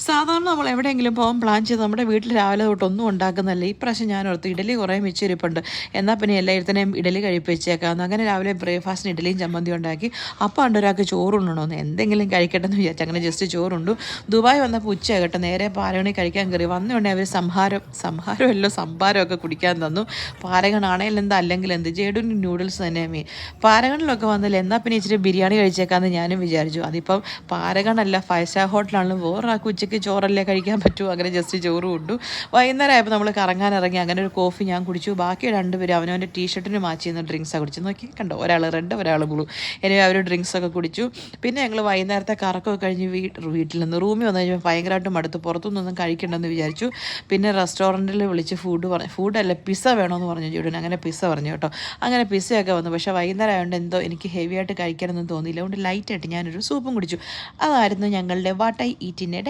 സാധാരണ നമ്മൾ എവിടെയെങ്കിലും പോകാൻ പ്ലാൻ ചെയ്ത് നമ്മുടെ വീട്ടിൽ രാവിലെ തൊട്ട് ഒന്നും ഉണ്ടാക്കുന്നതല്ല. ഇപ്രാവശ്യം ഞാൻ ഓർത്ത് ഇഡലി കുറേ മിച്ചിരിപ്പുണ്ട്, എന്നാൽ പിന്നെ എല്ലായിടത്തിനെയും ഇഡലി കഴിപ്പിച്ചേക്കാമെന്ന്. അങ്ങനെ രാവിലെ ബ്രേക്ക്ഫാസ്റ്റിന് ഇഡലിയും ചമ്മന്തി ഉണ്ടാക്കി. അപ്പം ഉണ്ട് ഒരാൾക്ക് ചോറുണ്ടോന്ന്, എന്തെങ്കിലും കഴിക്കട്ടെന്ന് വിചാരിച്ചു അങ്ങനെ ജസ്റ്റ് ചോറുണ്ടു. ദുബായ് വന്നപ്പോൾ ഉച്ചയാകട്ടെ നേരെ പാരഗണി കഴിക്കാൻ കയറി. വന്നുകൊണ്ടേ അവർ സംഹാരമല്ലോ സംഭാരമൊക്കെ കുടിക്കാൻ തന്നു. പാരഗണാണേൽ എന്താ അല്ലെങ്കിൽ എന്ത് ജേഡുവിന് നൂഡിൽസ് തന്നെ മീൻ. പാരഗണിലൊക്കെ വന്നില്ല, എന്നാൽ പിന്നെ ഇച്ചിരി ബിരിയാണി കഴിച്ചേക്കാമെന്ന് ഞാനും വിചാരിച്ചു. അതിപ്പം പാരഗണല്ല, 5 സ്റ്റാർ ഹോട്ടലാണെങ്കിലും വേറൊരാൾക്ക് ഉച്ചയ്ക്ക് ചോറല്ലേ കഴിക്കാൻ പറ്റൂ. അങ്ങനെ ജസ്റ്റ് ചോറ് കൊണ്ടു. വൈകുന്നേരം ആയപ്പോൾ നമ്മൾ കറങ്ങാൻ ഇറങ്ങി. അങ്ങനെ ഒരു കോഫി ഞാൻ കുടിച്ചു. ബാക്കി രണ്ടുപേരും അവനവൻ്റെ ടീഷർട്ടിന് മാച്ച് ചെയ്യുന്ന ഡ്രിങ്ക്സാണ് കുടിച്ചു. നോക്കി കണ്ടോ, ഒരാൾ റെഡ് ഒരാൾ ബ്ലൂ. ഇനി അവർ ഡ്രിങ്ക്സൊക്കെ കുടിച്ചു. പിന്നെ ഞങ്ങൾ വൈകുന്നേരത്തെ കറക്കമൊക്കെ കഴിഞ്ഞ് വീട്ടിൽ നിന്ന് റൂമിൽ വന്നു കഴിഞ്ഞപ്പോൾ ഭയങ്കരമായിട്ട് മടുത്ത് പുറത്തുനിന്നൊന്നും കഴിക്കണ്ടെന്ന് വിചാരിച്ചു. പിന്നെ റെസ്റ്റോറൻറ്റിൽ വിളിച്ച് ഫുഡല്ല പിസ്സ വേണമെന്ന് പറഞ്ഞു ജൂഡിന്. അങ്ങനെ പിസ്സ പറഞ്ഞു കേട്ടോ. അങ്ങനെ പിസ്സയൊക്കെ വന്നു. പക്ഷേ വൈകുന്നേരം ആയതുകൊണ്ട് എന്തോ എനിക്ക് ഹെവി ആയിട്ട് കഴിക്കാനൊന്നും തോന്നിയില്ല. അതുകൊണ്ട് ലൈറ്റായിട്ട് ഞാനൊരു സൂപ്പും കുടിച്ചു. അതായിരുന്നു ഞങ്ങളുടെ വാട്ട് ഐ ഈറ്റിൻ്റെ